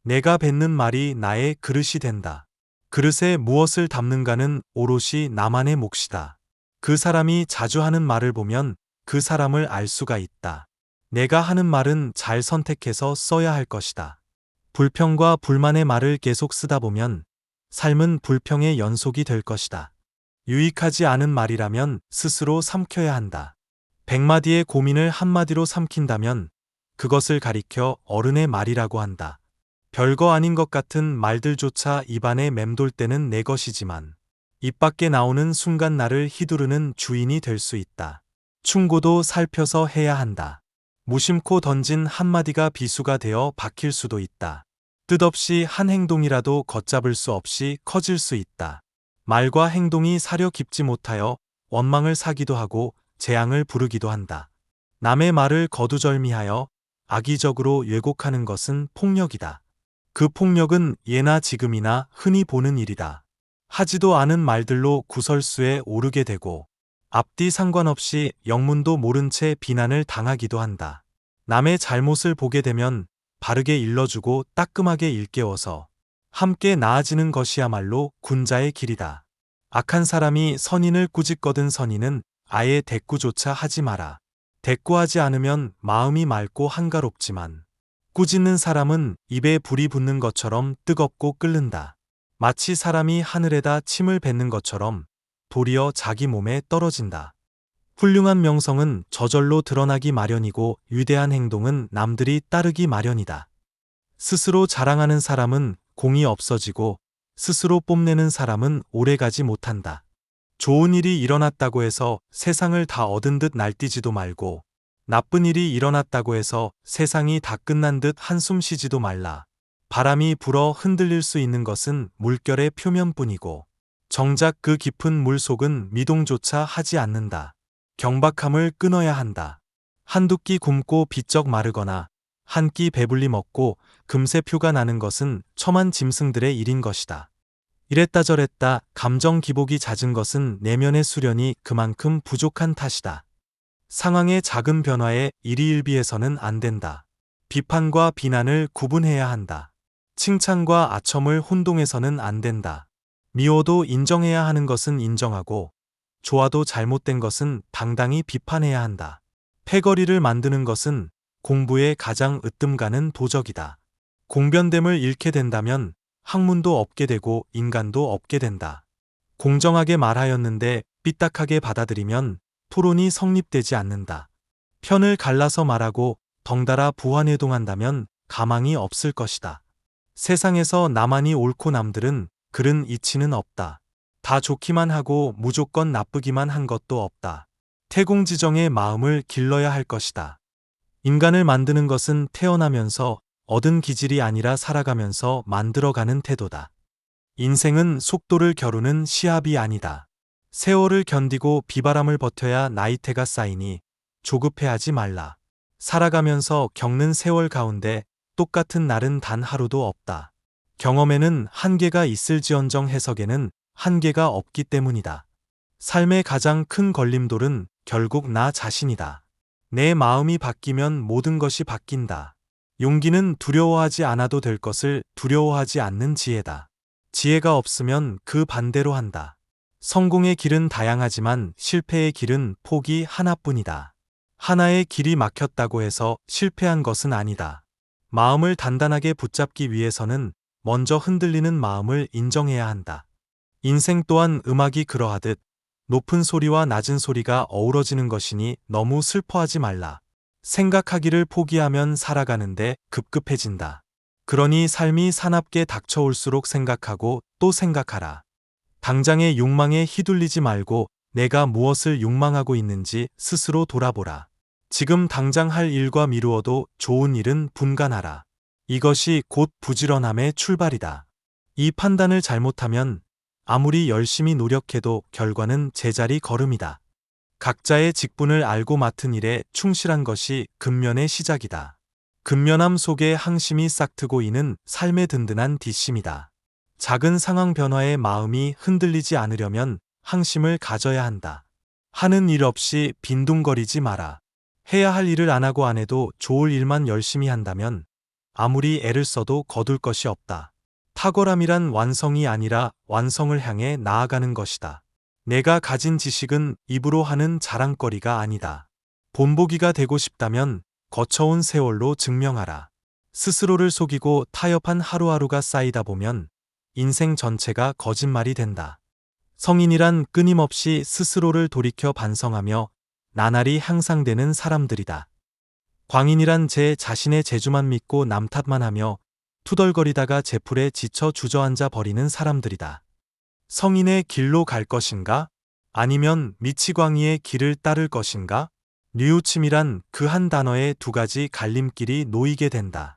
내가 뱉는 말이 나의 그릇이 된다. 그릇에 무엇을 담는가는 오롯이 나만의 몫이다. 그 사람이 자주 하는 말을 보면 그 사람을 알 수가 있다. 내가 하는 말은 잘 선택해서 써야 할 것이다. 불평과 불만의 말을 계속 쓰다 보면 삶은 불평의 연속이 될 것이다. 유익하지 않은 말이라면 스스로 삼켜야 한다. 100마디의 고민을 한마디로 삼킨다면 그것을 가리켜 어른의 말이라고 한다. 별거 아닌 것 같은 말들조차 입안에 맴돌 때는 내 것이지만 입 밖에 나오는 순간 나를 휘두르는 주인이 될 수 있다. 충고도 살펴서 해야 한다. 무심코 던진 한마디가 비수가 되어 박힐 수도 있다. 뜻없이 한 행동이라도 걷잡을 수 없이 커질 수 있다. 말과 행동이 사려 깊지 못하여 원망을 사기도 하고 재앙을 부르기도 한다. 남의 말을 거두절미하여 악의적으로 왜곡하는 것은 폭력이다. 그 폭력은 예나 지금이나 흔히 보는 일이다. 하지도 않은 말들로 구설수에 오르게 되고 앞뒤 상관없이 영문도 모른 채 비난을 당하기도 한다. 남의 잘못을 보게 되면 바르게 일러주고 따끔하게 일깨워서 함께 나아지는 것이야말로 군자의 길이다. 악한 사람이 선인을 꾸짖거든 선인은 아예 대꾸조차 하지 마라. 대꾸하지 않으면 마음이 맑고 한가롭지만 꾸짖는 사람은 입에 불이 붙는 것처럼 뜨겁고 끓는다. 마치 사람이 하늘에다 침을 뱉는 것처럼 도리어 자기 몸에 떨어진다. 훌륭한 명성은 저절로 드러나기 마련이고 위대한 행동은 남들이 따르기 마련이다. 스스로 자랑하는 사람은 공이 없어지고 스스로 뽐내는 사람은 오래가지 못한다. 좋은 일이 일어났다고 해서 세상을 다 얻은 듯 날뛰지도 말고 나쁜 일이 일어났다고 해서 세상이 다 끝난 듯 한숨 쉬지도 말라. 바람이 불어 흔들릴 수 있는 것은 물결의 표면뿐이고 정작 그 깊은 물속은 미동조차 하지 않는다. 경박함을 끊어야 한다. 한두 끼 굶고 비쩍 마르거나 한 끼 배불리 먹고 금세 표가 나는 것은 첨한 짐승들의 일인 것이다. 이랬다 저랬다 감정 기복이 잦은 것은 내면의 수련이 그만큼 부족한 탓이다. 상황의 작은 변화에 일희일비해서는 안 된다. 비판과 비난을 구분해야 한다. 칭찬과 아첨을 혼동해서는 안 된다. 미워도 인정해야 하는 것은 인정하고 좋아도 잘못된 것은 당당히 비판해야 한다. 패거리를 만드는 것은 공부에 가장 으뜸가는 도적이다. 공변됨을 잃게 된다면 학문도 없게 되고 인간도 없게 된다. 공정하게 말하였는데 삐딱하게 받아들이면 토론이 성립되지 않는다. 편을 갈라서 말하고 덩달아 부환해동한다면 가망이 없을 것이다. 세상에서 나만이 옳고 남들은 그른 이치는 없다. 다 좋기만 하고 무조건 나쁘기만 한 것도 없다. 태공지정의 마음을 길러야 할 것이다. 인간을 만드는 것은 태어나면서 얻은 기질이 아니라 살아가면서 만들어가는 태도다. 인생은 속도를 겨루는 시합이 아니다. 세월을 견디고 비바람을 버텨야 나이테가 쌓이니 조급해하지 말라. 살아가면서 겪는 세월 가운데 똑같은 날은 단 하루도 없다. 경험에는 한계가 있을지언정 해석에는 한계가 없기 때문이다. 삶의 가장 큰 걸림돌은 결국 나 자신이다. 내 마음이 바뀌면 모든 것이 바뀐다. 용기는 두려워하지 않아도 될 것을 두려워하지 않는 지혜다. 지혜가 없으면 그 반대로 한다. 성공의 길은 다양하지만 실패의 길은 폭이 하나뿐이다. 하나의 길이 막혔다고 해서 실패한 것은 아니다. 마음을 단단하게 붙잡기 위해서는 먼저 흔들리는 마음을 인정해야 한다. 인생 또한 음악이 그러하듯 높은 소리와 낮은 소리가 어우러지는 것이니 너무 슬퍼하지 말라. 생각하기를 포기하면 살아가는데 급급해진다. 그러니 삶이 사납게 닥쳐올수록 생각하고 또 생각하라. 당장의 욕망에 휘둘리지 말고 내가 무엇을 욕망하고 있는지 스스로 돌아보라. 지금 당장 할 일과 미루어도 좋은 일은 분간하라. 이것이 곧 부지런함의 출발이다. 이 판단을 잘못하면 아무리 열심히 노력해도 결과는 제자리 걸음이다. 각자의 직분을 알고 맡은 일에 충실한 것이 근면의 시작이다. 근면함 속에 항심이 싹트고 이는 삶의 든든한 뒷심이다. 작은 상황 변화에 마음이 흔들리지 않으려면 항심을 가져야 한다. 하는 일 없이 빈둥거리지 마라. 해야 할 일을 안 하고 안 해도 좋을 일만 열심히 한다면 아무리 애를 써도 거둘 것이 없다. 탁월함이란 완성이 아니라 완성을 향해 나아가는 것이다. 내가 가진 지식은 입으로 하는 자랑거리가 아니다. 본보기가 되고 싶다면 거쳐온 세월로 증명하라. 스스로를 속이고 타협한 하루하루가 쌓이다 보면 인생 전체가 거짓말이 된다. 성인이란 끊임없이 스스로를 돌이켜 반성하며 나날이 향상되는 사람들이다. 광인이란 제 자신의 재주만 믿고 남 탓만 하며 투덜거리다가 제풀에 지쳐 주저앉아 버리는 사람들이다. 성인의 길로 갈 것인가? 아니면 미치광이의 길을 따를 것인가? 뉘우침이란 그 한 단어에 두 가지 갈림길이 놓이게 된다.